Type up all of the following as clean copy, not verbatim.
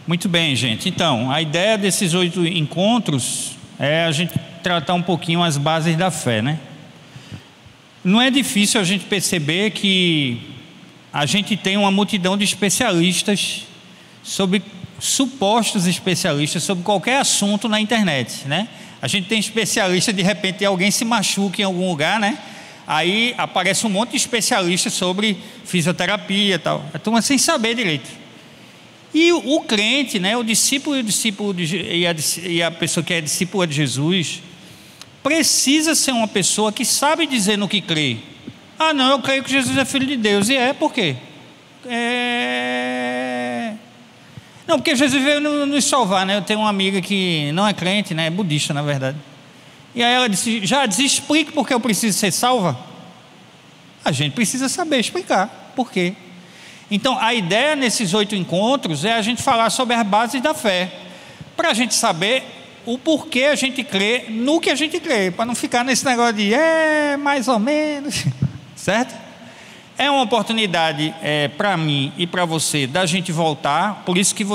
Muito bem, gente. Então, a ideia desses 8 encontros é a gente tratar um pouquinho as bases da fé, né? Não é difícil a gente perceber que a gente tem uma multidão de especialistas sobre supostos especialistas sobre qualquer assunto na internet, né? A gente tem especialista, de repente alguém se machuca em algum lugar, né? Aí aparece um monte de especialistas sobre fisioterapia e tal. A turma sem saber direito. E o crente, né, o discípulo e a pessoa que é discípula de Jesus, precisa ser uma pessoa que sabe dizer no que crê. Ah, não, eu creio que Jesus é Filho de Deus. E por quê? Não, porque Jesus veio nos salvar, né? Eu tenho uma amiga que não é crente, né? É budista, na verdade. E aí ela disse, explique por que eu preciso ser salva. A gente precisa saber explicar por quê. Então, a ideia nesses 8 encontros é a gente falar sobre as bases da fé, para a gente saber o porquê a gente crê no que a gente crê, para não ficar nesse negócio de mais ou menos, certo? É uma oportunidade para mim e para você da gente voltar, por isso que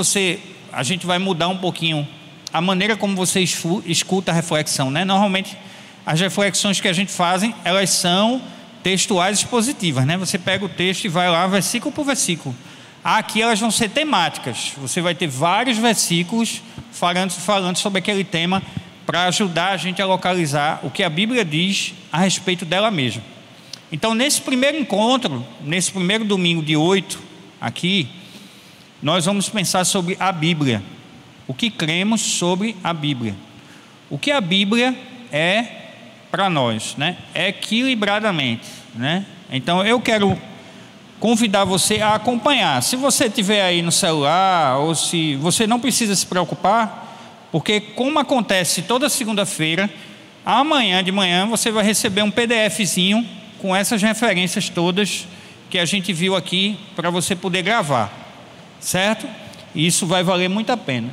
a gente vai mudar um pouquinho a maneira como você escuta a reflexão, né? Normalmente, as reflexões que a gente faz, elas são textuais expositivas, né? Você pega o texto e vai lá versículo por versículo. Aqui elas vão ser temáticas. Você vai ter vários versículos falando sobre aquele tema para ajudar a gente a localizar o que a Bíblia diz a respeito dela mesma. Então, nesse primeiro encontro, nesse primeiro domingo de 8 aqui, nós vamos pensar sobre a Bíblia. O que cremos sobre a Bíblia? O que a Bíblia é para nós, né? Equilibradamente, né? Então eu quero convidar você a acompanhar. Se você estiver aí no celular, ou se você não precisa se preocupar, porque como acontece toda segunda-feira, amanhã de manhã você vai receber um PDFzinho com essas referências todas que a gente viu aqui para você poder gravar, certo? E isso vai valer muito a pena.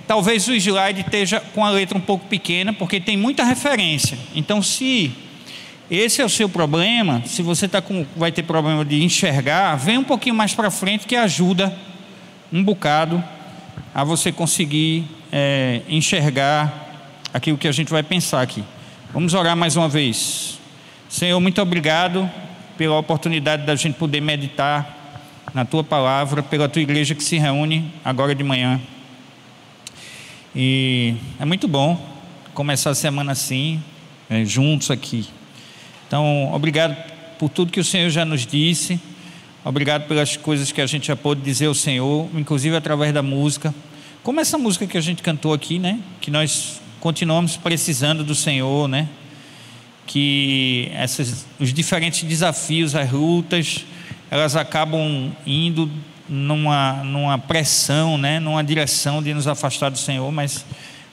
Talvez o slide esteja com a letra um pouco pequena, porque tem muita referência. Então, se esse é o seu problema, se você vai ter problema de enxergar, vem um pouquinho mais para frente que ajuda um bocado a você conseguir enxergar aquilo que a gente vai pensar aqui. Vamos orar mais uma vez. Senhor, muito obrigado pela oportunidade da gente poder meditar na Tua Palavra, pela Tua igreja que se reúne agora de manhã. E é muito bom começar a semana assim, juntos aqui. Então, obrigado por tudo que o Senhor já nos disse. Obrigado pelas coisas que a gente já pôde dizer ao Senhor, inclusive através da música. Como essa música que a gente cantou aqui, né? Que nós continuamos precisando do Senhor, né? Que os diferentes desafios, as lutas, elas acabam indo numa pressão, né? Numa direção de nos afastar do Senhor, mas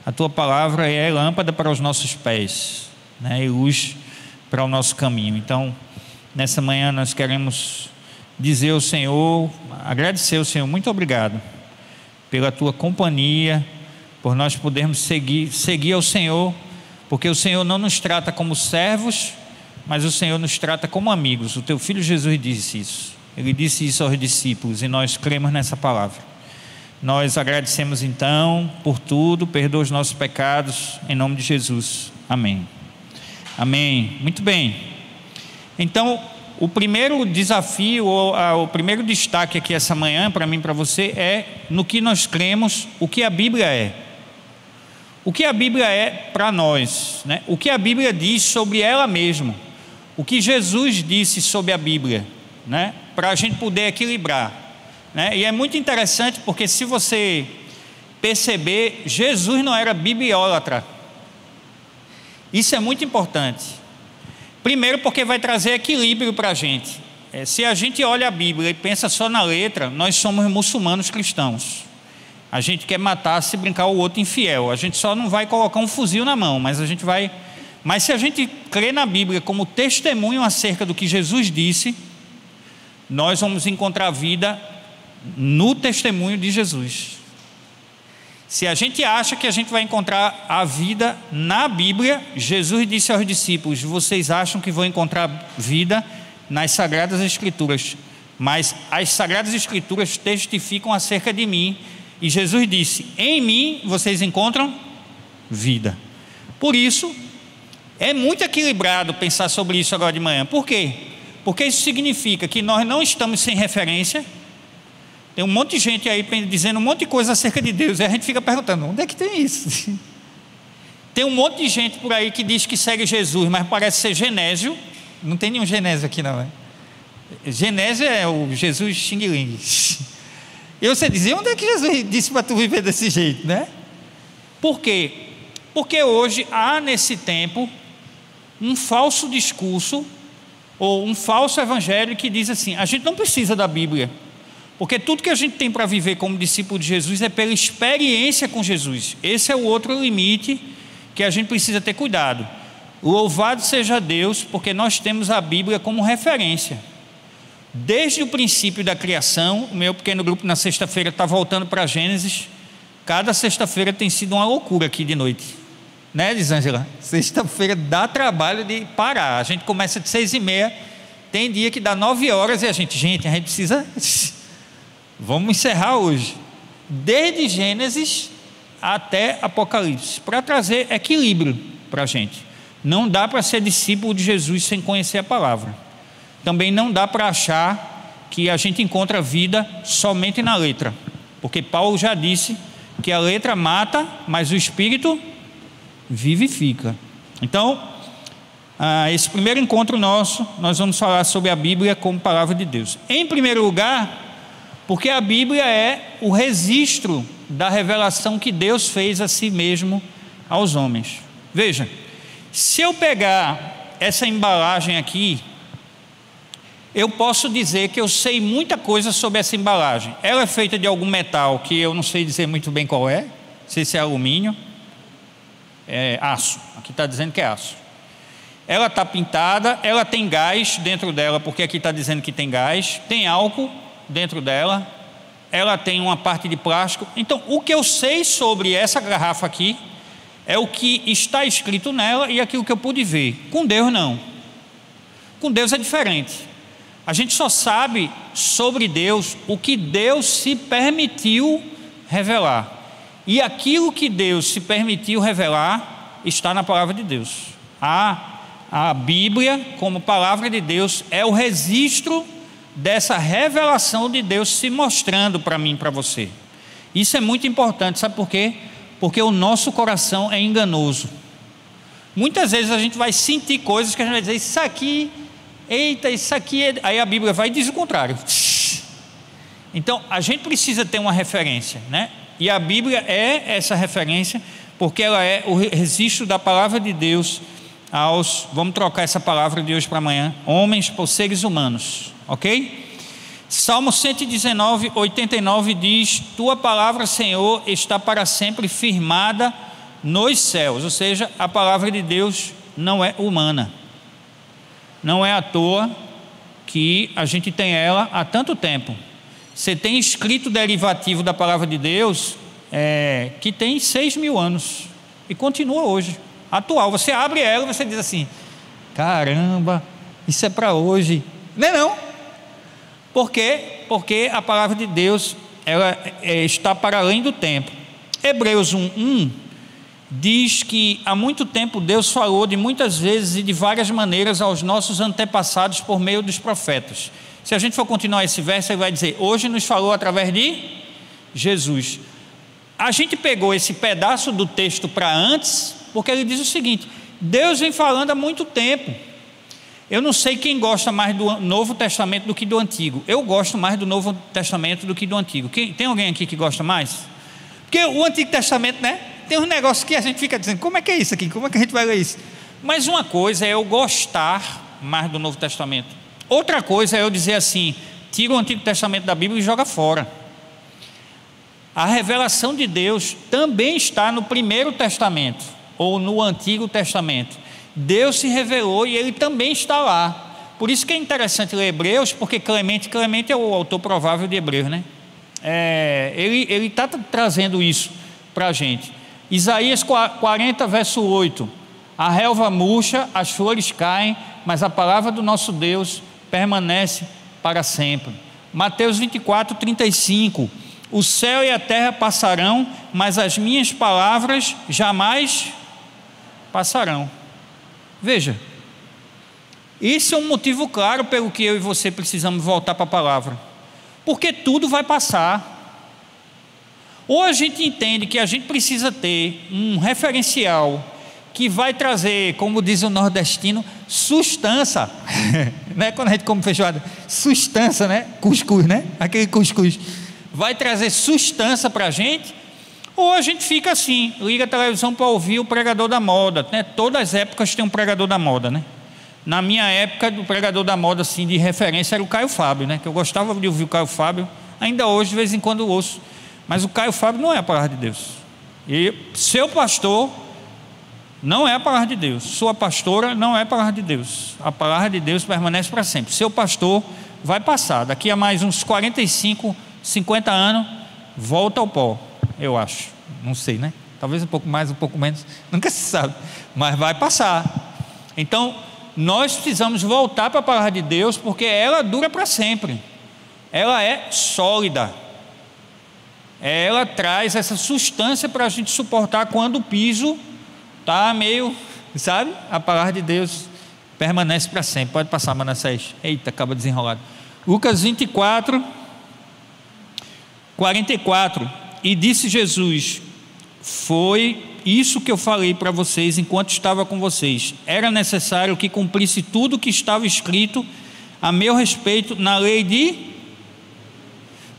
a Tua palavra é lâmpada para os nossos pés, né? E luz para o nosso caminho. Então, nessa manhã nós queremos dizer ao Senhor, agradecer ao Senhor, muito obrigado pela Tua companhia, por nós podermos seguir ao Senhor, porque o Senhor não nos trata como servos, mas o Senhor nos trata como amigos. O Teu Filho Jesus disse isso. Ele disse isso aos discípulos e nós cremos nessa palavra. Nós agradecemos então por tudo, perdoa os nossos pecados, em nome de Jesus. Amém. Amém. Muito bem. Então, o primeiro desafio, o primeiro destaque aqui essa manhã, para mim e para você, é no que nós cremos, o que a Bíblia é. O que a Bíblia é para nós, né? O que a Bíblia diz sobre ela mesma. O que Jesus disse sobre a Bíblia, né? Para a gente poder equilibrar, né? E é muito interessante porque, se você perceber, Jesus não era bibliólatra. Isso é muito importante. Primeiro porque vai trazer equilíbrio para a gente. Se a gente olha a Bíblia e pensa só na letra, nós somos muçulmanos cristãos. A gente quer matar se brincar o outro infiel. A gente só não vai colocar um fuzil na mão, mas a gente vai... Mas se a gente crê na Bíblia como testemunho acerca do que Jesus disse, nós vamos encontrar vida no testemunho de Jesus. Se a gente acha que a gente vai encontrar a vida na Bíblia, Jesus disse aos discípulos: vocês acham que vão encontrar vida nas Sagradas Escrituras? mas as Sagradas Escrituras testificam acerca de mim. E Jesus disse: em mim vocês encontram vida. Por isso, é muito equilibrado pensar sobre isso agora de manhã. Por quê? Porque isso significa que nós não estamos sem referência. Tem um monte de gente aí dizendo um monte de coisa acerca de Deus, e a gente fica perguntando: onde é que tem isso? Tem um monte de gente por aí que diz que segue Jesus, mas parece ser Genésio. Não tem nenhum Genésio aqui não, né? Genésio é o Jesus Xing-Ling. E você diz: onde é que Jesus disse para tu viver desse jeito, né? Por quê? Porque hoje há nesse tempo um falso discurso ou um falso evangelho que diz assim: a gente não precisa da Bíblia, porque tudo que a gente tem para viver como discípulo de Jesus é pela experiência com Jesus. Esse é o outro limite que a gente precisa ter cuidado. Louvado seja Deus, porque nós temos a Bíblia como referência. Desde o princípio da criação, o meu pequeno grupo na sexta-feira está voltando para Gênesis. Cada sexta-feira tem sido uma loucura aqui de noite, né, Elisângela? Sexta-feira dá trabalho de parar. A gente começa de 6h30, tem dia que dá 9 horas e a gente precisa vamos encerrar hoje, desde Gênesis até Apocalipse, para trazer equilíbrio para a gente. Não dá para ser discípulo de Jesus sem conhecer a palavra. Também não dá para achar que a gente encontra vida somente na letra, porque Paulo já disse que a letra mata, mas o Espírito vivifica. Então, esse primeiro encontro nosso, nós vamos falar sobre a Bíblia como palavra de Deus. Em primeiro lugar, porque a Bíblia é o registro da revelação que Deus fez a si mesmo aos homens. Veja, se eu pegar essa embalagem aqui, eu posso dizer que eu sei muita coisa sobre essa embalagem. Ela é feita de algum metal que eu não sei dizer muito bem qual é. Não sei se é alumínio, é aço. Aqui está dizendo que é aço. Ela está pintada, ela tem gás dentro dela, porque aqui está dizendo que tem gás. Tem álcool dentro dela. Ela tem uma parte de plástico. Então, o que eu sei sobre essa garrafa aqui é o que está escrito nela e aquilo que eu pude ver. Com Deus não. Com Deus é diferente. A gente só sabe sobre Deus o que Deus se permitiu revelar. E aquilo que Deus se permitiu revelar está na palavra de Deus. A Bíblia, como palavra de Deus, é o registro dessa revelação de Deus se mostrando para mim e para você. Isso é muito importante, sabe por quê? Porque o nosso coração é enganoso. Muitas vezes a gente vai sentir coisas que a gente vai dizer: isso aqui, eita, isso aqui é... Aí a Bíblia vai e diz o contrário. Então a gente precisa ter uma referência, né? E a Bíblia é essa referência, porque ela é o registro da palavra de Deus aos, vamos trocar essa palavra de hoje para amanhã, homens por seres humanos, ok? Salmo 119, 89 diz: tua palavra, Senhor, está para sempre firmada nos céus. Ou seja, a palavra de Deus não é humana. Não é à toa que a gente tem ela há tanto tempo. Você tem escrito derivativo da palavra de Deus que tem 6.000 anos e continua hoje, atual. Você abre ela e você diz assim: caramba, isso é para hoje. Não é não? Por quê? Porque a palavra de Deus ela está para além do tempo. Hebreus 1:1 diz que há muito tempo Deus falou de muitas vezes e de várias maneiras aos nossos antepassados por meio dos profetas. Se a gente for continuar esse verso, ele vai dizer: hoje nos falou através de Jesus. A gente pegou esse pedaço do texto para antes, porque ele diz o seguinte: Deus vem falando há muito tempo. Eu não sei quem gosta mais do Novo Testamento do que do Antigo. Eu gosto mais do Novo Testamento do que do Antigo. Tem alguém aqui que gosta mais? Porque o Antigo Testamento, né, tem uns negócios que a gente fica dizendo: como é que é isso aqui? Como é que a gente vai ler isso? Mas uma coisa é eu gostar mais do Novo Testamento. Outra coisa é eu dizer assim: tira o Antigo Testamento da Bíblia e joga fora. A revelação de Deus também está no Primeiro Testamento ou no Antigo Testamento. Deus se revelou e ele também está lá. Por isso que é interessante ler Hebreus, porque Clemente é o autor provável de Hebreus, né? Ele está trazendo isso para a gente. Isaías 40, verso 8: a relva murcha, as flores caem, mas a palavra do nosso Deus permanece para sempre. Mateus 24, 35. O céu e a terra passarão, mas as minhas palavras jamais passarão. Veja, esse é um motivo claro pelo que eu e você precisamos voltar para a palavra, porque tudo vai passar. Ou a gente entende que a gente precisa ter um referencial que vai trazer, como diz o nordestino, sustância, né? Quando a gente come feijoada, sustância, né? Cuscuz, né? Aquele cuscuz vai trazer sustância para a gente. Ou a gente fica assim, liga a televisão para ouvir o pregador da moda, né? Todas as épocas tem um pregador da moda, né? Na minha época, o pregador da moda assim, de referência era o Caio Fábio, né? Que eu gostava de ouvir o Caio Fábio, ainda hoje de vez em quando ouço, mas o Caio Fábio não é a palavra de Deus. E seu pastor não é a palavra de Deus, sua pastora não é a palavra de Deus. A palavra de Deus permanece para sempre. Seu pastor vai passar, daqui a mais uns 45, 50 anos, volta ao pó, eu acho, não sei, né? Talvez um pouco mais, um pouco menos, nunca se sabe, mas vai passar. Então, nós precisamos voltar para a palavra de Deus, porque ela dura para sempre, ela é sólida, ela traz essa substância para a gente suportar quando o piso está meio, sabe? A palavra de Deus permanece para sempre. Pode passar, Manassés. Eita, acaba desenrolado. Lucas 24, 44. E disse Jesus: foi isso que eu falei para vocês enquanto estava com vocês. Era necessário que cumprisse tudo o que estava escrito a meu respeito na lei de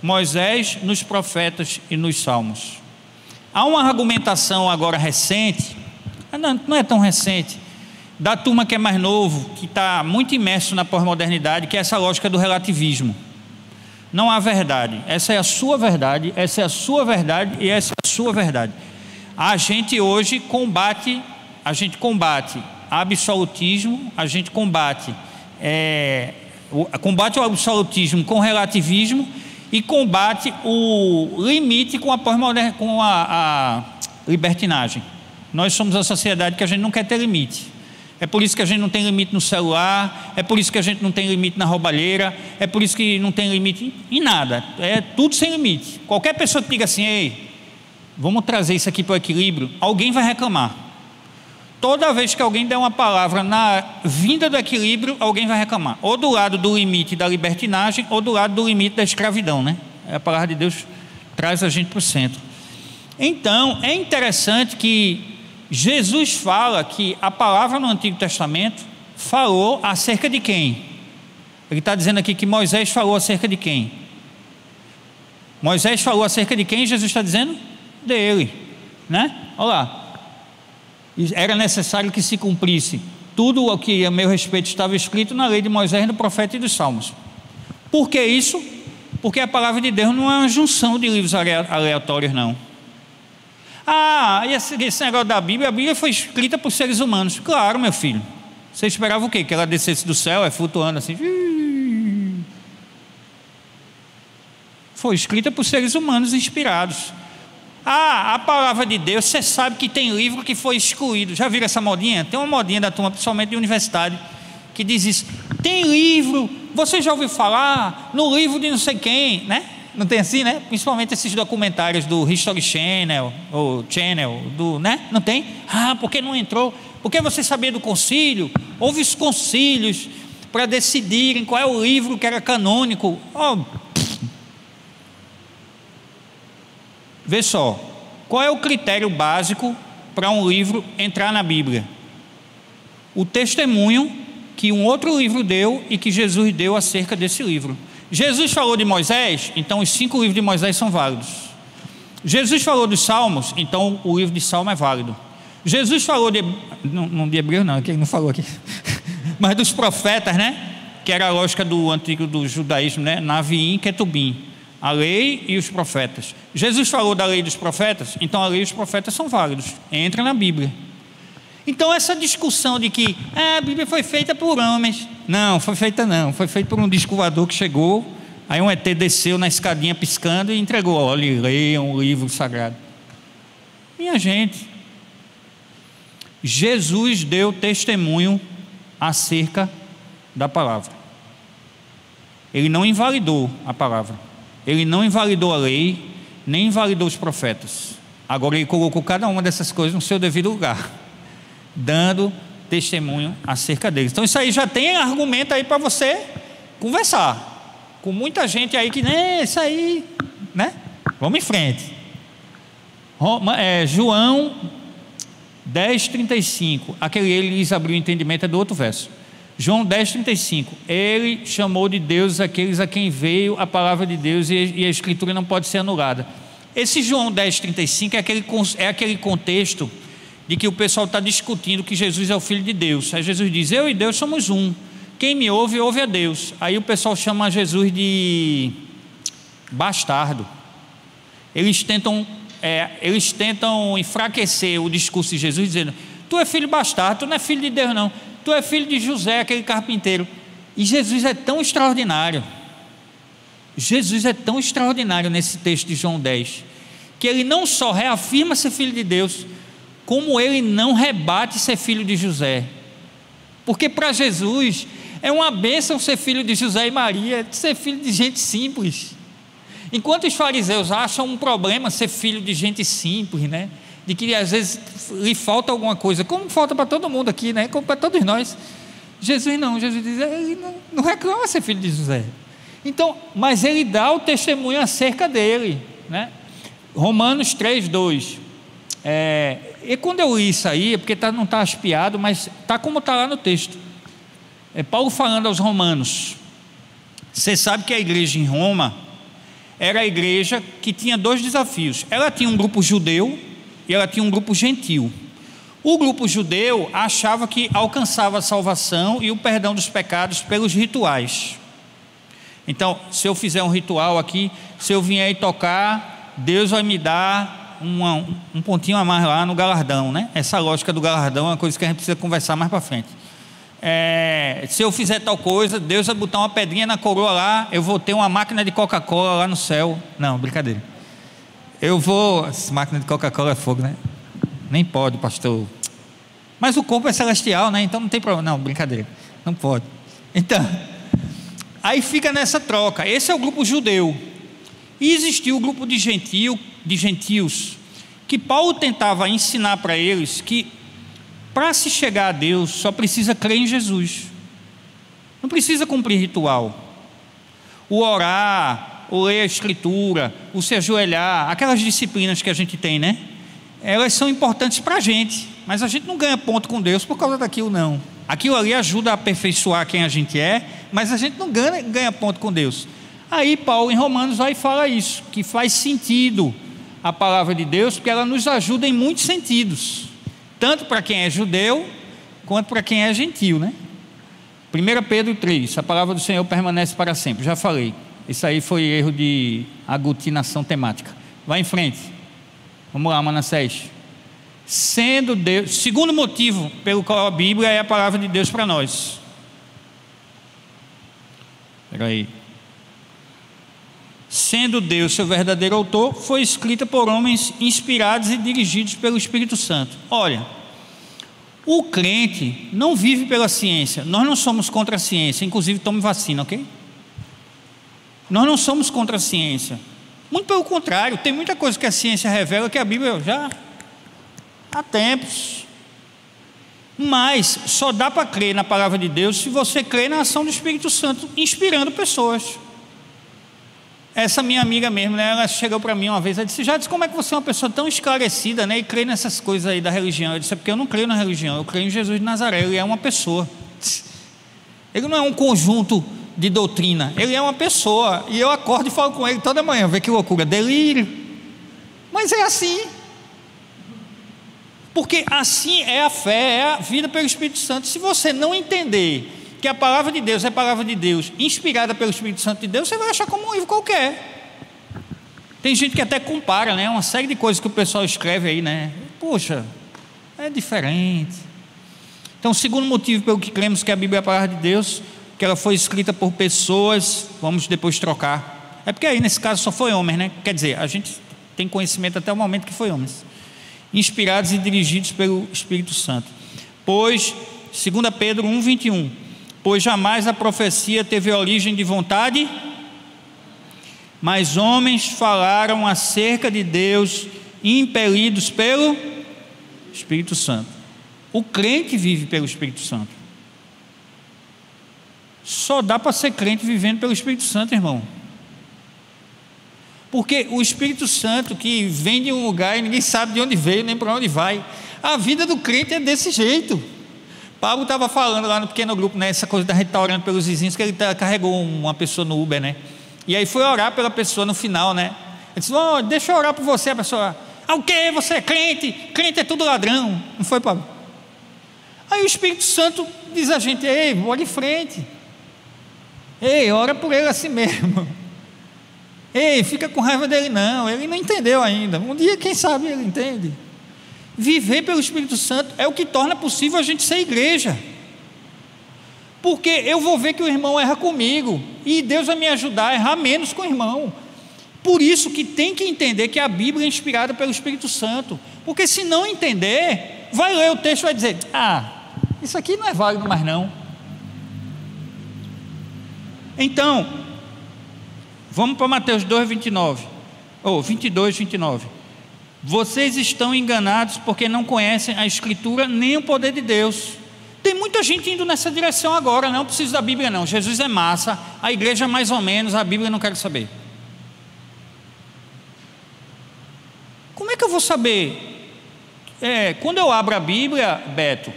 Moisés, nos profetas e nos salmos. Há uma argumentação agora recente, não é tão recente, da turma que é mais novo, que está muito imerso na pós-modernidade, que é essa lógica do relativismo. Não há verdade, essa é a sua verdade, essa é a sua verdade e essa é a sua verdade. A gente hoje combate absolutismo, a gente combate o absolutismo com relativismo e combate o limite com a libertinagem. Nós somos a sociedade que a gente não quer ter limite. É por isso que a gente não tem limite no celular, é por isso que a gente não tem limite na roubalheira, é por isso que não tem limite em nada, é tudo sem limite. Qualquer pessoa que diga assim: ei, vamos trazer isso aqui para o equilíbrio, alguém vai reclamar. Toda vez que alguém der uma palavra na vinda do equilíbrio, alguém vai reclamar, ou do lado do limite da libertinagem, ou do lado do limite da escravidão, né? A palavra de Deus traz a gente para o centro. Então, é interessante que Jesus fala que a palavra no Antigo Testamento falou acerca de quem? Ele está dizendo aqui que Moisés falou acerca de quem? Moisés falou acerca de quem? Jesus está dizendo? Dele, né? Olha lá. Era necessário que se cumprisse tudo o que a meu respeito estava escrito na lei de Moisés, no profeta e dos salmos. Por que isso? Porque a palavra de Deus não é uma junção de livros aleatórios, não. E esse negócio da Bíblia, a Bíblia foi escrita por seres humanos. Claro, meu filho. Você esperava o quê? Que ela descesse do céu, flutuando assim. Foi escrita por seres humanos inspirados. A palavra de Deus, você sabe que tem livro que foi excluído. Já viram essa modinha? Tem uma modinha da turma, principalmente de universidade, que diz isso. Tem livro, você já ouviu falar no livro de não sei quem, né? Não tem assim, né? Principalmente esses documentários do History Channel, ou Channel, né? Não tem? Porque não entrou? Porque você sabia do concílio? Houve os concílios para decidirem qual é o livro que era canônico. Vê só, qual é o critério básico para um livro entrar na Bíblia? O testemunho que um outro livro deu e que Jesus deu acerca desse livro. Jesus falou de Moisés, então os 5 livros de Moisés são válidos. Jesus falou dos Salmos, então o livro de Salmo é válido. Jesus falou não de Hebreu não, que ele não falou aqui, mas dos profetas, né? Que era a lógica do antigo do judaísmo, né? Naviim, Ketubim, a lei e os profetas. Jesus falou da lei e dos profetas, então a lei e os profetas são válidos, entra na Bíblia. Então essa discussão de que a Bíblia foi feita por homens, não, foi feita por um disco voador que chegou, aí um ET desceu na escadinha piscando e entregou: olha, leia um livro sagrado. Minha gente, Jesus deu testemunho acerca da palavra. Ele não invalidou a palavra, ele não invalidou a lei, nem invalidou os profetas. Agora ele colocou cada uma dessas coisas no seu devido lugar, dando testemunho acerca deles. Então isso aí já tem argumento aí para você conversar com muita gente aí que, né, isso aí, né? Vamos em frente. João 10:35, aquele ele lhes abriu o entendimento, é do outro verso. João 10:35, ele chamou de Deus aqueles a quem veio a palavra de Deus, e a escritura não pode ser anulada. Esse João 10:35 é aquele contexto de que o pessoal está discutindo que Jesus é o Filho de Deus. Aí Jesus diz: eu e Deus somos um, quem me ouve, ouve a Deus. Aí o pessoal chama Jesus de bastardo. Eles tentam enfraquecer o discurso de Jesus, dizendo: tu é filho bastardo, tu não é filho de Deus não, tu é filho de José, aquele carpinteiro. E Jesus é tão extraordinário, Jesus é tão extraordinário nesse texto de João 10, que ele não só reafirma ser filho de Deus, como ele não rebate ser filho de José. Porque para Jesus é uma bênção ser filho de José e Maria, ser filho de gente simples. Enquanto os fariseus acham um problema ser filho de gente simples, né? De que às vezes lhe falta alguma coisa, como falta para todo mundo aqui, né? Como para todos nós. Jesus não, Jesus diz: ele não reclama ser filho de José. Então, mas ele dá o testemunho acerca dele, né? Romanos 3:2. E quando eu li isso aí, é porque não está espiado, mas está como está lá no texto. É Paulo falando aos romanos. Você sabe que a igreja em Roma era a igreja que tinha dois desafios. Ela tinha um grupo judeu e ela tinha um grupo gentil. O grupo judeu achava que alcançava a salvação e o perdão dos pecados pelos rituais. Então, se eu fizer um ritual aqui, se eu vier e tocar, Deus vai me dar um pontinho a mais lá no galardão, né? Essa lógica do galardão é uma coisa que a gente precisa conversar mais para frente. Se eu fizer tal coisa, Deus vai botar uma pedrinha na coroa lá, eu vou ter uma máquina de Coca-Cola lá no céu. Não, brincadeira. Essa máquina de Coca-Cola é fogo, né? Nem pode, pastor. Mas o corpo é celestial, né? Então não tem problema. Não, brincadeira. Não pode. Então, aí fica nessa troca. Esse é o grupo judeu. E existiu o grupo de gentios, que Paulo tentava ensinar para eles que para se chegar a Deus só precisa crer em Jesus, não precisa cumprir ritual. O orar, o ler a escritura, o se ajoelhar, aquelas disciplinas que a gente tem, né? Elas são importantes para a gente, mas a gente não ganha ponto com Deus por causa daquilo, não. Aquilo ali ajuda a aperfeiçoar quem a gente é, mas a gente não ganha ponto com Deus. Aí Paulo em Romanos vai e fala isso, que faz sentido a palavra de Deus, porque ela nos ajuda em muitos sentidos, tanto para quem é judeu, quanto para quem é gentil, né? 1 Pedro 3, a palavra do Senhor permanece para sempre, já falei, isso aí foi erro de aglutinação temática. Vai em frente, vamos lá, Manassés. Sendo Deus, segundo motivo pelo qual a Bíblia é a palavra de Deus para nós. Espera aí. Sendo Deus seu verdadeiro autor, foi escrita por homens inspirados e dirigidos pelo Espírito Santo. Olha, o crente não vive pela ciência. Nós não somos contra a ciência, inclusive tome vacina, ok? Nós não somos contra a ciência. Muito pelo contrário, tem muita coisa que a ciência revela que a Bíblia já há tempos. Mas só dá para crer na palavra de Deus se você crê na ação do Espírito Santo inspirando pessoas. Essa minha amiga mesmo, né, ela chegou para mim uma vez, ela disse: já disse, como é que você é uma pessoa tão esclarecida, né, e crê nessas coisas aí da religião? Eu disse: é porque eu não creio na religião, eu creio em Jesus de Nazaré. Ele é uma pessoa, ele não é um conjunto de doutrina, ele é uma pessoa, e eu acordo e falo com ele toda manhã. Vê que loucura, delírio, mas é assim, porque assim é a fé, é a vida pelo Espírito Santo. Se você não entender que a palavra de Deus é a palavra de Deus, inspirada pelo Espírito Santo de Deus, você vai achar como um livro qualquer. Tem gente que até compara, né, uma série de coisas que o pessoal escreve aí, né? Poxa, é diferente. Então, o segundo motivo pelo que cremos que a Bíblia é a palavra de Deus, que ela foi escrita por pessoas, vamos depois trocar. É porque aí nesse caso só foi homens, né? Quer dizer, a gente tem conhecimento até o momento que foi homens. Inspirados e dirigidos pelo Espírito Santo. Pois, 2 Pedro 1:21, pois jamais a profecia teve origem de vontade, mas homens falaram acerca de Deus, impelidos pelo Espírito Santo. O crente vive pelo Espírito Santo. Só dá para ser crente vivendo pelo Espírito Santo, irmão. Porque o Espírito Santo que vem de um lugar e ninguém sabe de onde veio nem para onde vai. A vida do crente é desse jeito. Paulo estava falando lá no pequeno grupo, né, essa coisa da gente estar orando pelos vizinhos, que ele carregou uma pessoa no Uber, né? E aí foi orar pela pessoa no final, né? Ele disse: oh, deixa eu orar por você. A pessoa: ah, o quê? Você é crente? Crente é tudo ladrão. Não foi, Paulo? Aí o Espírito Santo diz a gente: ei, olha em frente. Ei, ora por ele assim mesmo. Ei, fica com raiva dele não. Ele não entendeu ainda. Um dia, quem sabe, ele entende. Viver pelo Espírito Santo é o que torna possível a gente ser igreja. Porque eu vou ver que o irmão erra comigo, e Deus vai me ajudar a errar menos com o irmão. Por isso que tem que entender que a Bíblia é inspirada pelo Espírito Santo. Porque se não entender, vai ler o texto e vai dizer: ah, isso aqui não é válido mais não. Então, vamos para Mateus 2, 29. Ou 22, 29. Vocês estão enganados porque não conhecem a Escritura nem o poder de Deus. Tem muita gente indo nessa direção agora. Não preciso da Bíblia não. Jesus é massa, a igreja é mais ou menos, a Bíblia eu não quero saber. Como é que eu vou saber? Quando eu abro a Bíblia, Beto,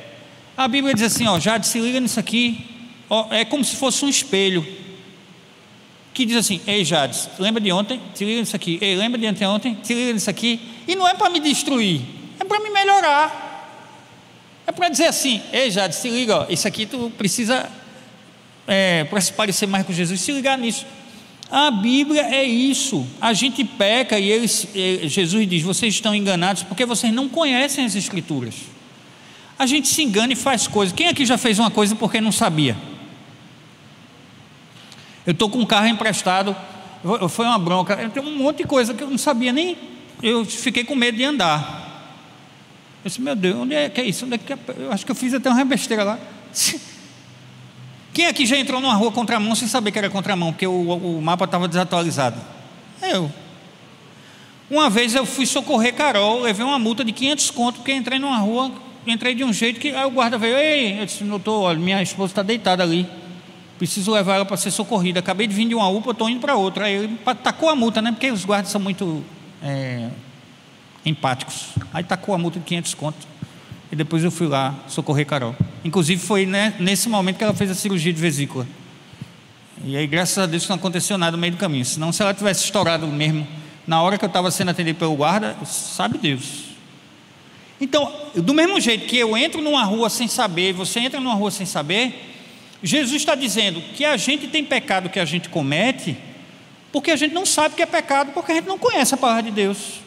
a Bíblia diz assim: ó, Jade, se liga nisso aqui. Ó, é como se fosse um espelho que diz assim: ei, Jade, lembra de ontem? Se liga nisso aqui. Ei, lembra de anteontem? Se liga nisso aqui. E não é para me destruir, é para me melhorar. É para dizer assim: ei, Jade, se liga, ó, isso aqui tu precisa, para se parecer mais com Jesus, se ligar nisso. A Bíblia é isso. A gente peca e Jesus diz: vocês estão enganados porque vocês não conhecem as Escrituras. A gente se engana e faz coisas. Quem aqui já fez uma coisa porque não sabia? Eu estou com um carro emprestado, foi uma bronca, eu tenho um monte de coisa que eu não sabia nem, eu fiquei com medo de andar. Eu disse: meu Deus, onde é que é isso? Onde é que é? Eu acho que eu fiz até uma besteira lá. Quem aqui já entrou numa rua contramão sem saber que era contramão, porque o mapa estava desatualizado? Eu. Uma vez eu fui socorrer Carol, levei uma multa de 500 conto, porque entrei numa rua, entrei de um jeito que aí o guarda veio: ei, eu disse: não estou, olha, minha esposa está deitada ali, preciso levar ela para ser socorrida, acabei de vir de uma UPA, estou indo para outra. Aí ele tacou a multa, né? Porque os guardas são muito empáticos. Aí tacou a multa de 500 conto. E depois eu fui lá socorrer Carol. Inclusive foi, né, nesse momento que ela fez a cirurgia de vesícula. E aí, graças a Deus, não aconteceu nada no meio do caminho. Senão, se ela tivesse estourado mesmo na hora que eu estava sendo atendido pelo guarda, sabe Deus. Então, do mesmo jeito que eu entro numa rua sem saber, você entra numa rua sem saber, Jesus está dizendo que a gente tem pecado que a gente comete porque a gente não sabe que é pecado, porque a gente não conhece a palavra de Deus.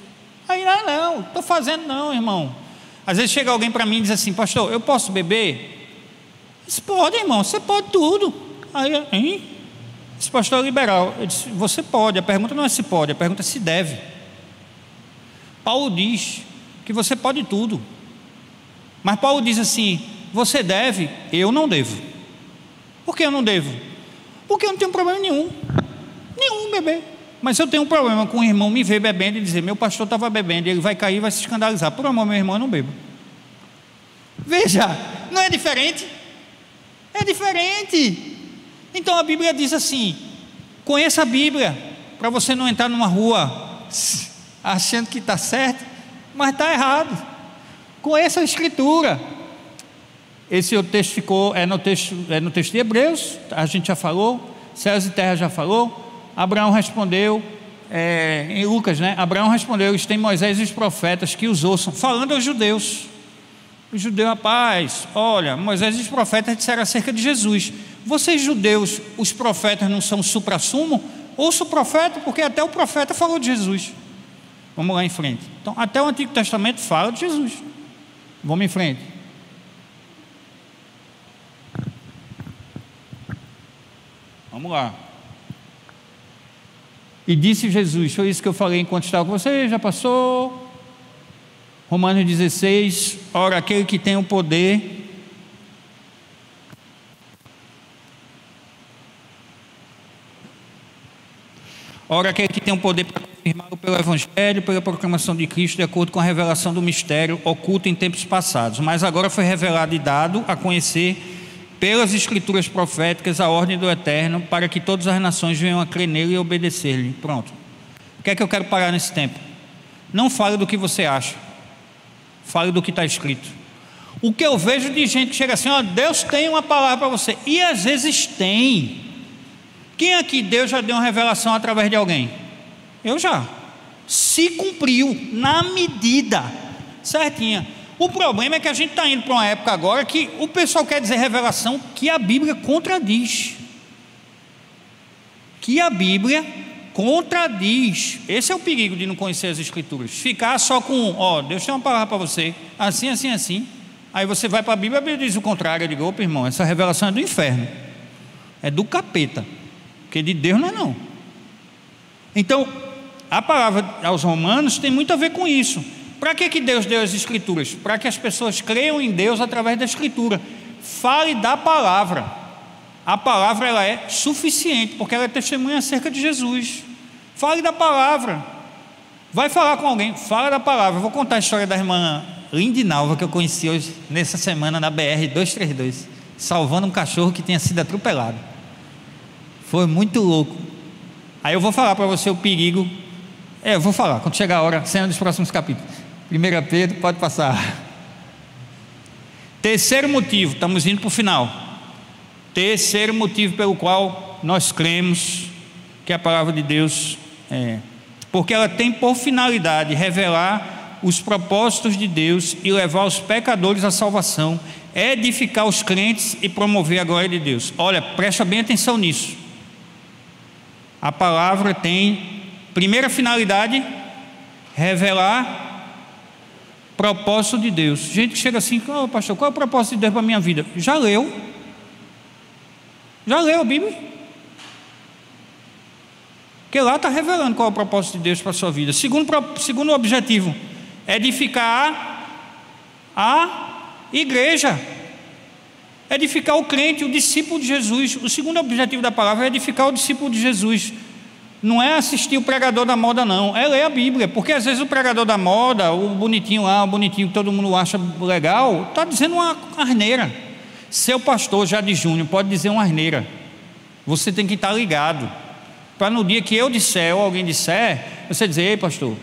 Aí, não, estou fazendo não, irmão. Às vezes chega alguém para mim e diz assim: pastor, eu posso beber? Disse: pode, irmão, você pode tudo. Aí, hein? Esse pastor é liberal. Eu disse: você pode, a pergunta não é se pode, a pergunta é se deve. Paulo diz que você pode tudo, mas Paulo diz assim: você deve, eu não devo. Por que eu não devo? Porque eu não tenho problema nenhum beber. Mas eu tenho um problema com o irmão me ver bebendo e dizer: meu pastor estava bebendo, ele vai cair e vai se escandalizar. Por amor, meu irmão, eu não bebo. Veja, não é diferente? É diferente. Então a Bíblia diz assim: conheça a Bíblia, para você não entrar numa rua achando que está certo, mas está errado. Conheça a Escritura. Esse texto ficou, no texto de Hebreus, a gente já falou, céus e terra já falou. Abraão respondeu, em Lucas, né? Abraão respondeu: eles têm Moisés e os profetas que os ouçam, falando aos judeus. Os judeus: rapaz, olha, Moisés e os profetas disseram acerca de Jesus. Vocês judeus, os profetas não são supra-sumo? Ouça o profeta, porque até o profeta falou de Jesus. Vamos lá em frente. Então, até o Antigo Testamento fala de Jesus. Vamos em frente. Vamos lá. E disse Jesus, foi isso que eu falei enquanto estava com você, já passou. Romanos 16, ora, aquele que tem o poder Ora, aquele que tem o poder para confirmá-lo pelo Evangelho, pela proclamação de Cristo, de acordo com a revelação do mistério oculto em tempos passados, mas agora foi revelado e dado a conhecer pelas Escrituras proféticas a ordem do Eterno, para que todas as nações venham a crer nele e obedecer-lhe. Pronto. O que é que eu quero parar nesse tempo? Não fale do que você acha, fale do que está escrito. O que eu vejo de gente que chega assim: ó, Deus tem uma palavra para você, e às vezes tem. Quem aqui Deus já deu uma revelação através de alguém? Eu já. Se cumpriu na medida certinha. O problema é que a gente está indo para uma época agora que o pessoal quer dizer revelação que a Bíblia contradiz. Que a Bíblia contradiz. Esse é o perigo de não conhecer as Escrituras. Ficar só com, ó, Deus tem uma palavra para você, assim, assim, assim. Aí você vai para a Bíblia diz o contrário. Eu digo: opa, irmão, essa revelação é do inferno, é do capeta, porque de Deus não é não. Então, a palavra aos Romanos tem muito a ver com isso. Para que Deus deu as Escrituras? Para que as pessoas creiam em Deus através da Escritura. Fale da palavra. A palavra, ela é suficiente, porque ela é testemunha acerca de Jesus. Fale da palavra. Vai falar com alguém, fala da palavra. Eu vou contar a história da irmã Lindinalva, que eu conheci hoje, nessa semana, na BR-232, salvando um cachorro que tinha sido atropelado. Foi muito louco. Aí eu vou falar para você o perigo. Eu vou falar quando chegar a hora, cena dos próximos capítulos. 1 Pedro, pode passar. Terceiro motivo, estamos indo para o final. Terceiro motivo pelo qual nós cremos que a palavra de Deus porque ela tem por finalidade revelar os propósitos de Deus e levar os pecadores à salvação, edificar os crentes e promover a glória de Deus. Olha, presta bem atenção nisso. A palavra tem primeira finalidade: revelar propósito de Deus. Gente que chega assim: oh, pastor, qual é o propósito de Deus para a minha vida? Já leu? Já leu a Bíblia? Porque lá está revelando qual é o propósito de Deus para a sua vida. Segundo objetivo: edificar a igreja, edificar o crente, o discípulo de Jesus. O segundo objetivo da palavra é edificar o discípulo de Jesus. Não é assistir o pregador da moda, não, é ler a Bíblia. Porque às vezes o pregador da moda, o bonitinho lá, o bonitinho que todo mundo acha legal, está dizendo uma asneira. Seu pastor já de junho pode dizer uma asneira. Você tem que estar ligado, para no dia que eu disser ou alguém disser, você dizer: ei, pastor,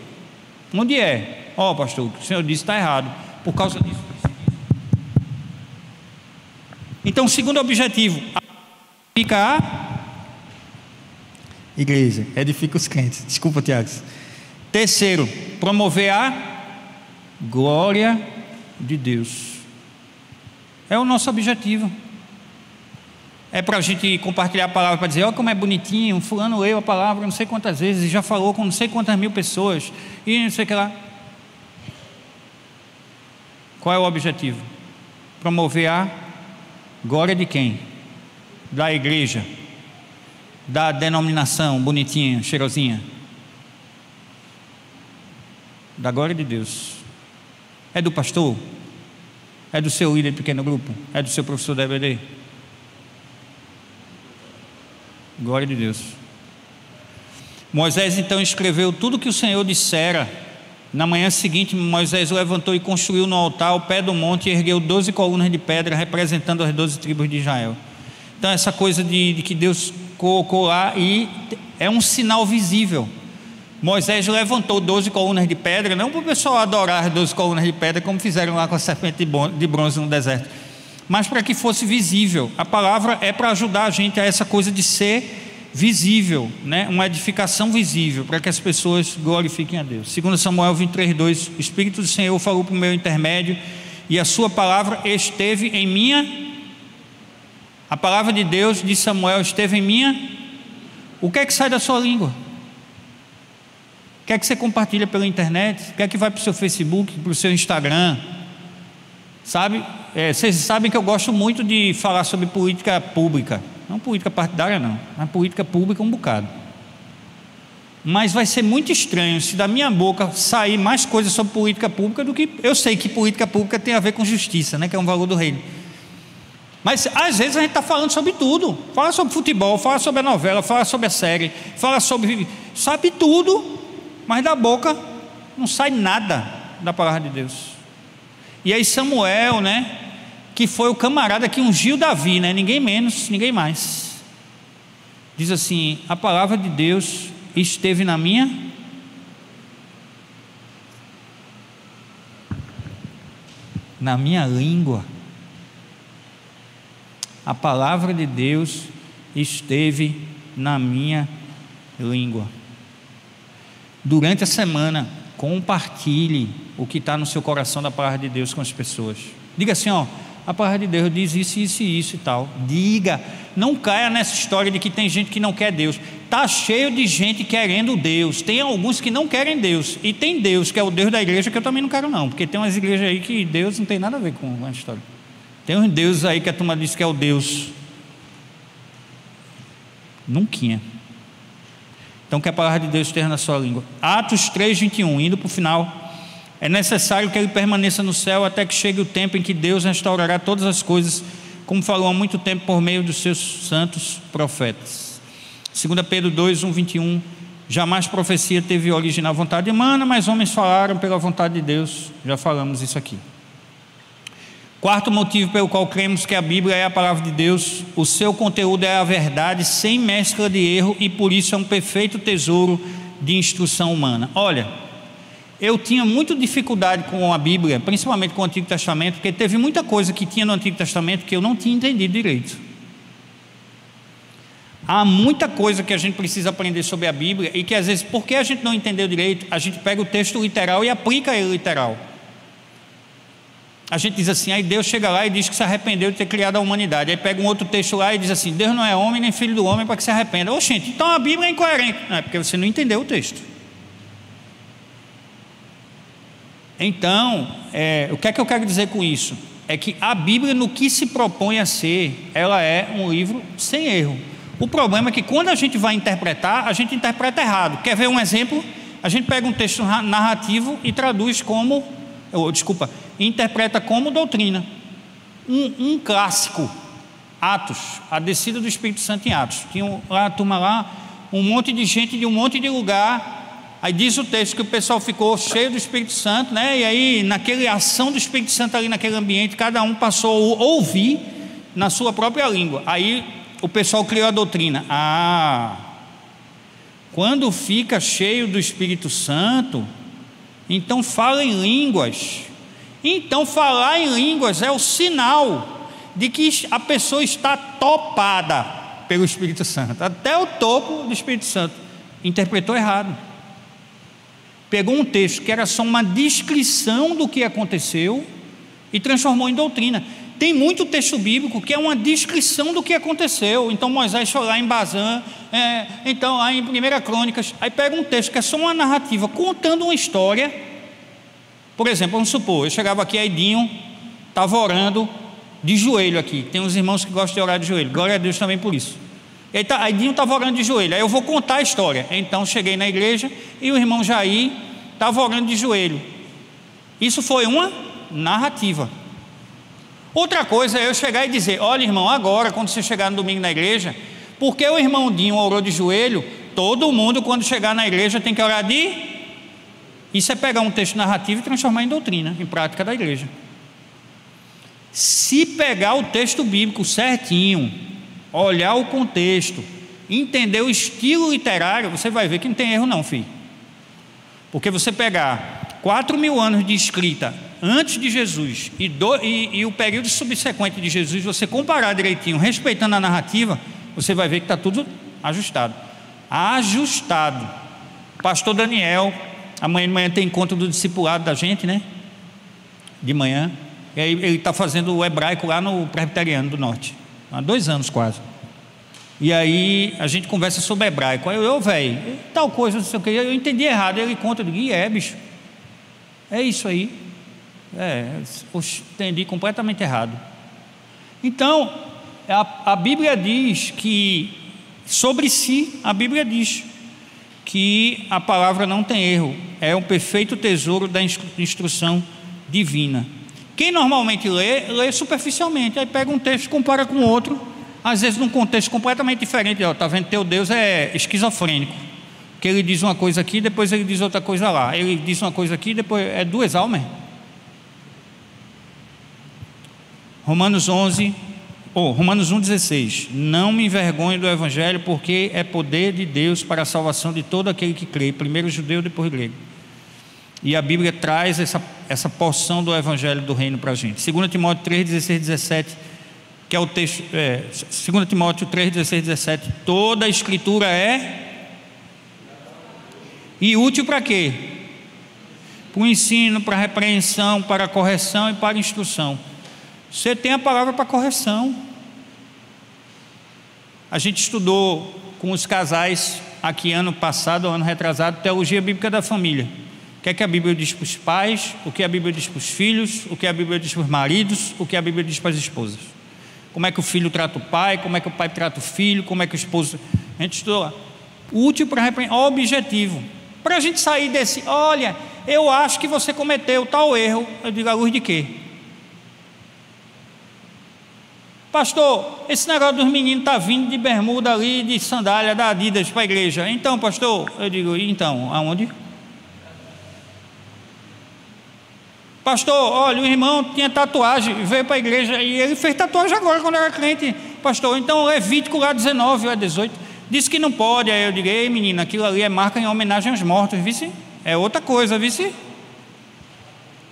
onde é? Ó, pastor, o que o senhor disse está errado, por causa disso. Então, o segundo objetivo: edifica a igreja, edifica os crentes. Desculpa, Tiago. Terceiro: promover a glória de Deus. É o nosso objetivo. É para a gente compartilhar a palavra, para dizer: olha como é bonitinho, fulano leu a palavra não sei quantas vezes e já falou com não sei quantas mil pessoas e não sei o que lá. Qual é o objetivo? Promover a glória de quem? Da igreja, da denominação bonitinha, cheirosinha, da glória de Deus. É do pastor? É do seu líder de pequeno grupo? É do seu professor da EBD? Glória de Deus. Moisés então escreveu tudo que o Senhor dissera. Na manhã seguinte, Moisés levantou e construiu no altar ao pé do monte e ergueu 12 colunas de pedra representando as 12 tribos de Israel. Então essa coisa de que Deus colocou lá, e é um sinal visível. Moisés levantou 12 colunas de pedra, não para o pessoal adorar as 12 colunas de pedra como fizeram lá com a serpente de bronze no deserto, mas para que fosse visível. A palavra é para ajudar a gente a essa coisa de ser visível, né? Uma edificação visível, para que as pessoas glorifiquem a Deus. 2 Samuel 23:2, o Espírito do Senhor falou por meu intermédio, e a sua palavra esteve em minha. A palavra de Deus de Samuel esteve em minha. O que é que sai da sua língua? O que é que você compartilha pela internet? O que é que vai para o seu Facebook, para o seu Instagram? Sabe? Vocês sabem que eu gosto muito de falar sobre política pública. Não política partidária não, mas política pública um bocado. Mas vai ser muito estranho se da minha boca sair mais coisas sobre política pública do que... Eu sei que política pública tem a ver com justiça, né? Que é um valor do reino. Mas às vezes a gente está falando sobre tudo. Fala sobre futebol, fala sobre a novela, fala sobre a série, fala sobre... sabe tudo, mas da boca não sai nada da palavra de Deus. E aí Samuel, né, que foi o camarada que ungiu Davi, né, ninguém menos, ninguém mais, diz assim: a palavra de Deus esteve na minha língua. A palavra de Deus esteve na minha língua. Durante a semana, compartilhe o que está no seu coração da palavra de Deus com as pessoas. Diga assim: ó, a palavra de Deus diz isso, isso e isso e tal. Diga, não caia nessa história de que tem gente que não quer Deus. Está cheio de gente querendo Deus. Tem alguns que não querem Deus. E tem Deus, que é o Deus da igreja, que eu também não quero não. Porque tem umas igrejas aí que Deus não tem nada a ver com a história. Tem uns deuses aí que a turma diz que é o Deus. Nunca. Então que a palavra de Deus esteja na sua língua. Atos 3:21, indo para o final. É necessário que ele permaneça no céu até que chegue o tempo em que Deus restaurará todas as coisas, como falou há muito tempo por meio dos seus santos profetas. 2 Pedro 2:1-21. Jamais profecia teve origem na vontade humana, mas homens falaram pela vontade de Deus. Já falamos isso aqui. Quarto motivo pelo qual cremos que a Bíblia é a palavra de Deus: o seu conteúdo é a verdade sem mescla de erro, e por isso é um perfeito tesouro de instrução humana. Olha, eu tinha muita dificuldade com a Bíblia, principalmente com o Antigo Testamento, porque teve muita coisa que tinha no Antigo Testamento que eu não tinha entendido direito. Há muita coisa que a gente precisa aprender sobre a Bíblia, e que às vezes, porque a gente não entendeu direito, a gente pega o texto literal e aplica ele literal. A gente diz assim, aí Deus chega lá e diz que se arrependeu de ter criado a humanidade. Aí pega um outro texto lá e diz assim: Deus não é homem nem filho do homem para que se arrependa. Oxente, então a Bíblia é incoerente. Não, é porque você não entendeu o texto. Então, o que é que eu quero dizer com isso? É que a Bíblia, no que se propõe a ser, ela é um livro sem erro. O problema é que quando a gente vai interpretar, a gente interpreta errado. Quer ver um exemplo? A gente pega um texto narrativo e traduz como... interpreta como doutrina. Um clássico, Atos, a descida do Espírito Santo em Atos. Tinha lá a turma lá, um monte de gente de um monte de lugar. Aí diz o texto que o pessoal ficou cheio do Espírito Santo, né? E aí, naquela ação do Espírito Santo ali naquele ambiente, cada um passou a ouvir na sua própria língua. Aí o pessoal criou a doutrina. Quando fica cheio do Espírito Santo, então fala em línguas. Então falar em línguas é o sinal de que a pessoa está topada pelo Espírito Santo, até o topo do Espírito Santo. Interpretou errado. Pegou um texto que era só uma descrição do que aconteceu e transformou em doutrina. Tem muito texto bíblico que é uma descrição do que aconteceu. Então Moisés foi lá em Bazã, então lá em 1 Crônicas. Aí pega um texto que é só uma narrativa contando uma história. Por exemplo, vamos supor, eu chegava aqui, aí Dinho estava orando de joelho aqui. Tem uns irmãos que gostam de orar de joelho, glória a Deus também por isso. Aí Dinho estava orando de joelho, aí eu vou contar a história. Então cheguei na igreja e o irmão Jair estava orando de joelho. Isso foi uma narrativa. Outra coisa é eu chegar e dizer: olha, irmão, agora quando você chegar no domingo na igreja, porque o irmão Dinho orou de joelho, todo mundo quando chegar na igreja tem que orar de... Isso é pegar um texto narrativo e transformar em doutrina, em prática da igreja. Se pegar o texto bíblico certinho, olhar o contexto, entender o estilo literário, você vai ver que não tem erro não, filho. Porque você pegar 4.000 anos de escrita antes de Jesus e o período subsequente de Jesus, você comparar direitinho, respeitando a narrativa, você vai ver que está tudo ajustado. Ajustado. Pastor Daniel... Amanhã de manhã tem encontro do discipulado da gente, né? De manhã. E aí ele está fazendo o hebraico lá no Presbiteriano do Norte. Há 2 anos quase. E aí a gente conversa sobre hebraico. Aí eu velho, tal coisa, não sei o que. Eu entendi errado. Ele conta, eu digo, bicho. É isso aí. Eu entendi completamente errado. Então, a Bíblia diz que, sobre si, a Bíblia diz que a palavra não tem erro, é um perfeito tesouro da instrução divina. Quem normalmente lê superficialmente, aí pega um texto, compara com outro, às vezes num contexto completamente diferente. Está vendo, teu Deus é esquizofrênico, que ele diz uma coisa aqui, depois ele diz outra coisa lá, ele diz uma coisa aqui, depois é duas almas. Romanos 1,16: não me envergonho do Evangelho, porque é poder de Deus para a salvação de todo aquele que crê, primeiro judeu, depois grego. E a Bíblia traz essa porção do Evangelho do Reino para a gente. 2 Timóteo 3, 16, 17, que é o texto, 2 Timóteo 3, 16, 17: toda a Escritura é e útil para quê? Para o ensino, para a repreensão, para a correção e para a instrução. Você tem a palavra para correção. A gente estudou com os casais aqui ano passado, ano retrasado, teologia bíblica da família. O que é que a Bíblia diz para os pais, o que a Bíblia diz para os filhos, o que a Bíblia diz para os maridos, o que a Bíblia diz para as esposas. Como é que o filho trata o pai, como é que o pai trata o filho, como é que o esposo... A gente estudou lá. Útil para repreender, objetivo. Para a gente sair desse, olha, eu acho que você cometeu tal erro. Eu digo, à luz de quê? Pastor, esse negócio dos meninos está vindo de bermuda ali, de sandália da Adidas para a igreja. Então, pastor, eu digo, então, aonde? Pastor, olha, o irmão tinha tatuagem, veio para a igreja e ele fez tatuagem agora quando era crente. Pastor, então Levítico lá 19 ou 18, disse que não pode. Aí eu digo, ei menina, aquilo ali é marca em homenagem aos mortos, vice? É outra coisa, vice?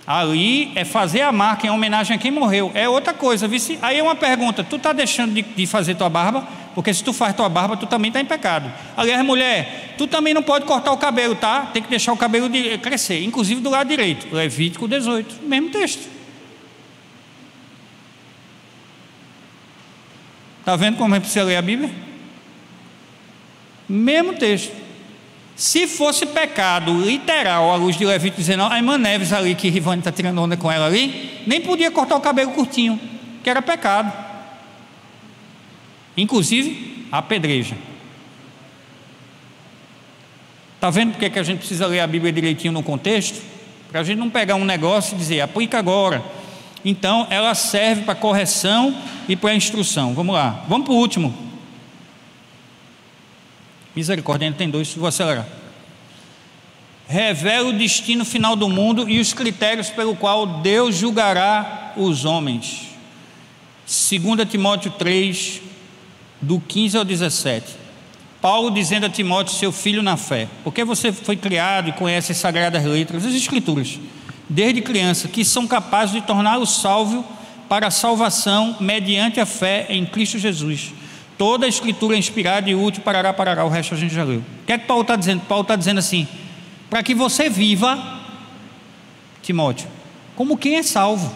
Ali é fazer a marca em homenagem a quem morreu, é outra coisa, vice? Aí é uma pergunta, tu está deixando de fazer tua barba? Porque se tu faz tua barba, tu também está em pecado. Aliás, mulher, tu também não pode cortar o cabelo, tá? Tem que deixar o cabelo crescer, inclusive do lado direito. Levítico 18, mesmo texto. Está vendo como é que precisa ler a Bíblia? Mesmo texto. Se fosse pecado literal à luz de Levítico 19, a irmã Neves ali, que Rivane está tirando onda com ela ali, nem podia cortar o cabelo curtinho, que era pecado. Inclusive apedreja. Está vendo porque que a gente precisa ler a Bíblia direitinho no contexto? Para a gente não pegar um negócio e dizer, aplica agora. Então ela serve para correção e para instrução. Vamos lá, vamos para o último. Misericórdia, ainda tem dois, vou acelerar. Revela o destino final do mundo e os critérios pelo qual Deus julgará os homens. 2 Timóteo 3, do 15 ao 17. Paulo dizendo a Timóteo, seu filho na fé, porque você foi criado e conhece as sagradas letras, as escrituras, desde criança, que são capazes de torná-lo salvo para a salvação mediante a fé em Cristo Jesus. Toda a escritura é inspirada e útil, parará, o resto a gente já leu. O que é que Paulo está dizendo? Paulo está dizendo assim, para que você viva, Timóteo, como quem é salvo.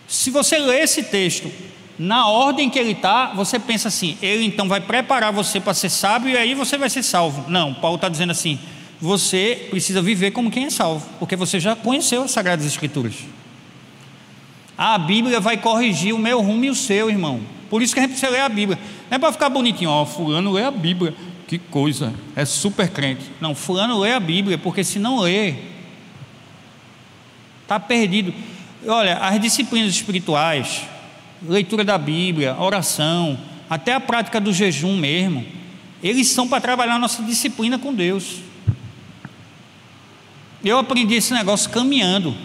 Se você ler esse texto na ordem que ele está, você pensa assim, ele então vai preparar você para ser sábio e aí você vai ser salvo. Não, Paulo está dizendo assim, você precisa viver como quem é salvo, porque você já conheceu as Sagradas Escrituras. A Bíblia vai corrigir o meu rumo e o seu, irmão. Por isso que a gente precisa ler a Bíblia. Não é para ficar bonitinho, ó, fulano lê a Bíblia, que coisa, é super crente. Não, fulano lê a Bíblia, porque se não lê, está perdido. Olha, as disciplinas espirituais, leitura da Bíblia, oração, até a prática do jejum mesmo, eles são para trabalhar a nossa disciplina com Deus. Eu aprendi esse negócio caminhando,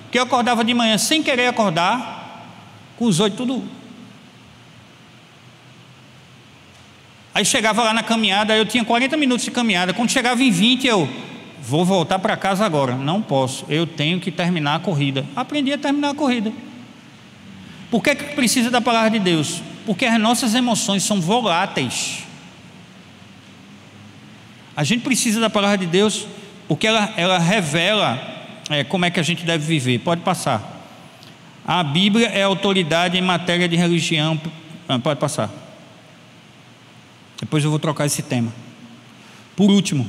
porque eu acordava de manhã sem querer acordar, com os olhos tudo. Aí chegava lá na caminhada, eu tinha 40 minutos de caminhada, quando chegava em 20 eu vou voltar para casa agora, não posso, eu tenho que terminar a corrida. Aprendi a terminar a corrida. Por que precisa da palavra de Deus? Porque as nossas emoções são voláteis. A gente precisa da palavra de Deus porque ela revela como é que a gente deve viver. Pode passar. A Bíblia é autoridade em matéria de religião. Pode passar. Depois eu vou trocar esse tema. Por último.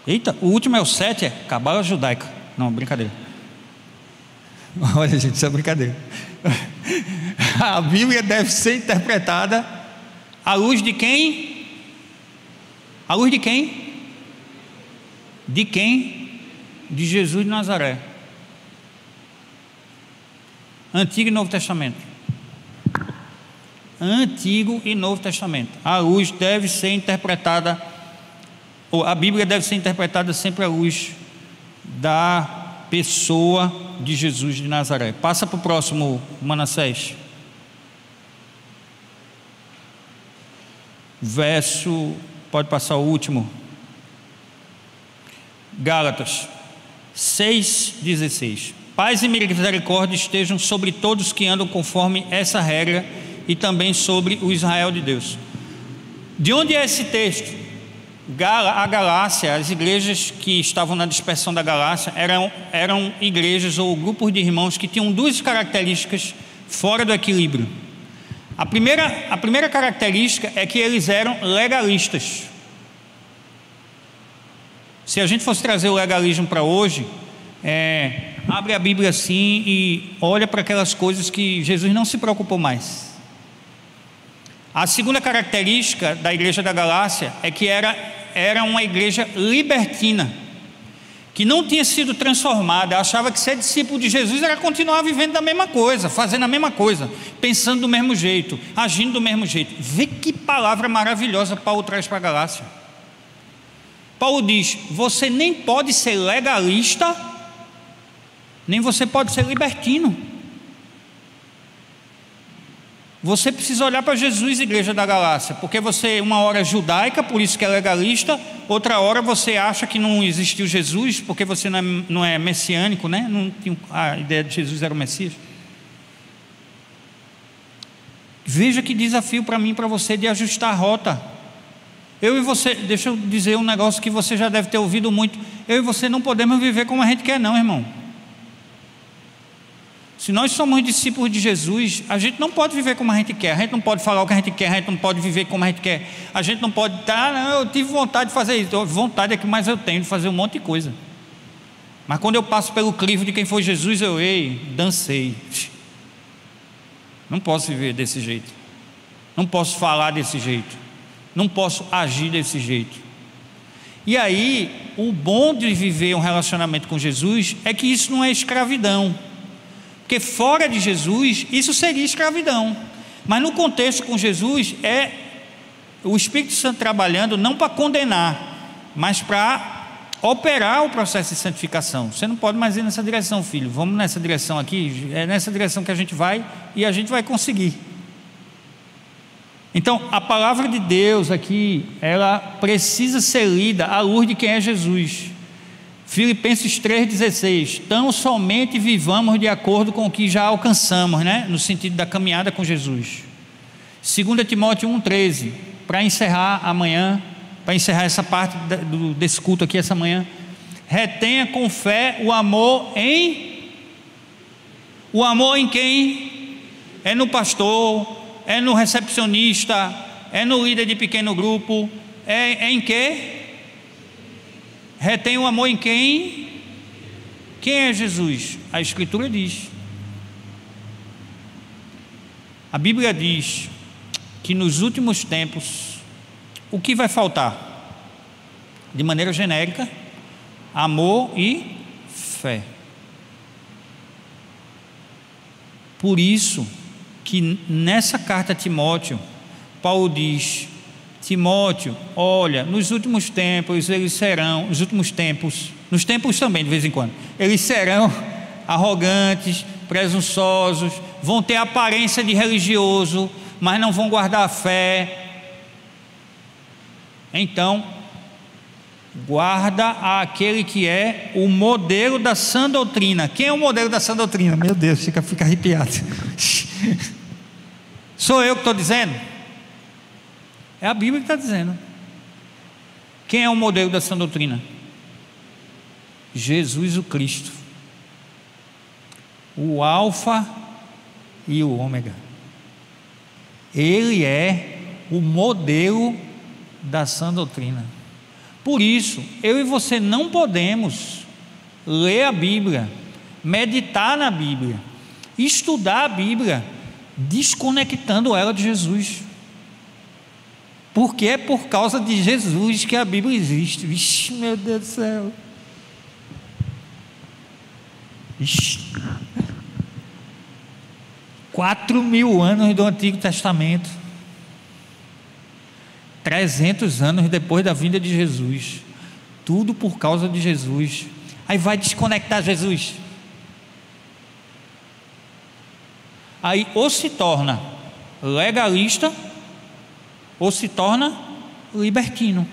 Eita, o último é o 7, é Cabala Judaica. Não, brincadeira. Olha, gente, isso é brincadeira. A Bíblia deve ser interpretada à luz de quem? À luz de quem? De quem? De Jesus de Nazaré. Antigo e Novo Testamento. Antigo e Novo Testamento. A luz deve ser interpretada, ou a Bíblia deve ser interpretada sempre à luz da pessoa de Jesus de Nazaré. Passa para o próximo, Manassés. Verso, pode passar o último. Gálatas 6,16. Paz e misericórdia estejam sobre todos que andam conforme essa regra e também sobre o Israel de Deus. De onde é esse texto? A Galácia, as igrejas que estavam na dispersão da Galácia eram igrejas ou grupos de irmãos que tinham duas características fora do equilíbrio. A primeira característica é que eles eram legalistas. Se a gente fosse trazer o legalismo para hoje, abre a Bíblia assim e olha para aquelas coisas que Jesus não se preocupou mais. A segunda característica da igreja da Galácia é que era uma igreja libertina, que não tinha sido transformada, achava que ser discípulo de Jesus era continuar vivendo da mesma coisa, fazendo a mesma coisa, pensando do mesmo jeito, agindo do mesmo jeito. Vê que palavra maravilhosa Paulo traz para a Galácia. Paulo diz: você nem pode ser legalista, nem você pode ser libertino. Você precisa olhar para Jesus, igreja da Galácia, porque você uma hora é judaica, por isso que é legalista, outra hora você acha que não existiu Jesus, porque você não é messiânico, né? Não tinha, a ideia de Jesus era o Messias. Veja que desafio para mim e para você de ajustar a rota. Eu e você, deixa eu dizer um negócio que você já deve ter ouvido muito. Eu e você não podemos viver como a gente quer, não, irmão. Se nós somos discípulos de Jesus, a gente não pode viver como a gente quer, a gente não pode falar o que a gente quer, a gente não pode viver como a gente quer, a gente não pode não, eu tive vontade de fazer isso, vontade é que mais eu tenho de fazer um monte de coisa, mas quando eu passo pelo crivo de quem foi Jesus, eu dancei. Não posso viver desse jeito, não posso falar desse jeito, não posso agir desse jeito. E aí, o bom de viver um relacionamento com Jesus é que isso não é escravidão. Porque fora de Jesus, isso seria escravidão. Mas no contexto com Jesus, é o Espírito Santo trabalhando não para condenar, mas para operar o processo de santificação. Você não pode mais ir nessa direção, filho. Vamos nessa direção aqui. É nessa direção que a gente vai e a gente vai conseguir. Então, a palavra de Deus aqui, ela precisa ser lida à luz de quem é Jesus. Filipenses 3,16. Tão somente vivamos de acordo com o que já alcançamos, né? No sentido da caminhada com Jesus. 2 Timóteo 1,13. Para encerrar amanhã, para encerrar essa parte desse culto aqui essa manhã, retenha com fé o amor em quem? É no pastor, é no recepcionista, é no líder de pequeno grupo, é em quê? Retém o amor em quem? Quem é Jesus? A Escritura diz. A Bíblia diz que nos últimos tempos, o que vai faltar? De maneira genérica, amor e fé. Por isso que nessa carta a Timóteo, Paulo diz: Timóteo, olha, nos últimos tempos eles serão, nos tempos também de vez em quando, eles serão arrogantes, presunçosos, vão ter aparência de religioso, mas não vão guardar a fé. Então, guarda aquele que é o modelo da sã doutrina. Quem é o modelo da sã doutrina? Meu Deus, fica arrepiado. Sou eu que estou dizendo? É a Bíblia que está dizendo. Quem é o modelo da sã doutrina? Jesus o Cristo, o Alfa e o Ômega. Ele é o modelo da sã doutrina. Por isso, eu e você não podemos ler a Bíblia, meditar na Bíblia, estudar a Bíblia, desconectando ela de Jesus. Porque é por causa de Jesus que a Bíblia existe. Vixe, meu Deus do céu. Vixe. 4.000 anos do Antigo Testamento, 300 anos depois da vinda de Jesus, tudo por causa de Jesus. Aí vai desconectar Jesus, aí ou se torna legalista ou se torna libertino.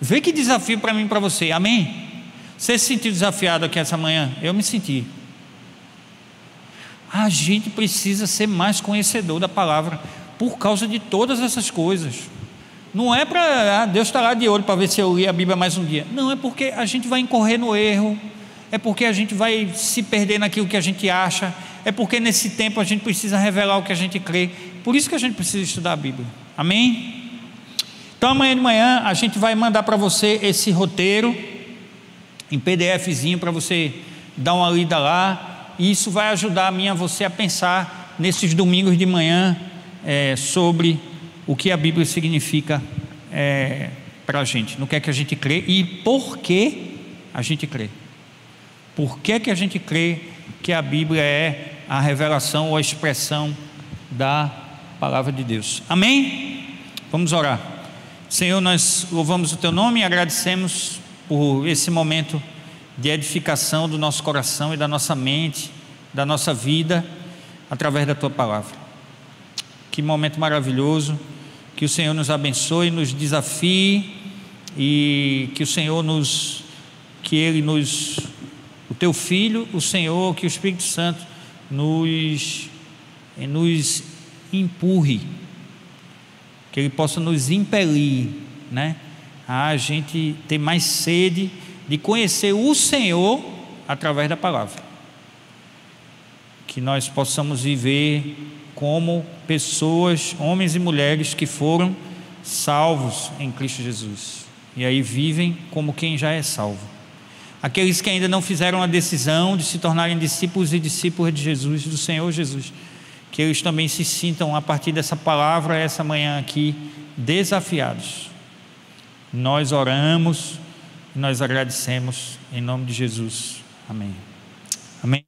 Vê que desafio para mim e para você, amém? Você se sentiu desafiado aqui essa manhã? Eu me senti. A gente precisa ser mais conhecedor da palavra por causa de todas essas coisas. Não é para Deus estar lá de olho para ver se eu li a Bíblia mais um dia. Não, é porque a gente vai incorrer no erro, é porque a gente vai se perder naquilo que a gente acha, é porque nesse tempo a gente precisa revelar o que a gente crê. Por isso que a gente precisa estudar a Bíblia, amém? Então amanhã de manhã a gente vai mandar para você esse roteiro em PDFzinho para você dar uma lida lá. E isso vai ajudar a mim e a você a pensar nesses domingos de manhã sobre o que a Bíblia significa para a gente, no que é que a gente crê e por que a gente crê. Por que a gente crê que a Bíblia é a revelação ou a expressão da palavra de Deus, amém? Vamos orar. Senhor, nós louvamos o Teu nome e agradecemos por esse momento de edificação do nosso coração e da nossa mente, da nossa vida, através da Tua palavra. Que momento maravilhoso, que o Senhor nos abençoe, nos desafie e que o Senhor o Teu Filho, o Senhor, que o Espírito Santo nos empurre, que Ele possa nos impelir, a gente ter mais sede de conhecer o Senhor através da palavra, que nós possamos viver como pessoas, homens e mulheres que foram salvos em Cristo Jesus, e aí vivem como quem já é salvo. Aqueles que ainda não fizeram a decisão de se tornarem discípulos e discípulas de Jesus, do Senhor Jesus, que eles também se sintam a partir dessa palavra essa manhã aqui desafiados. Nós oramos, nós agradecemos em nome de Jesus, amém. Amém.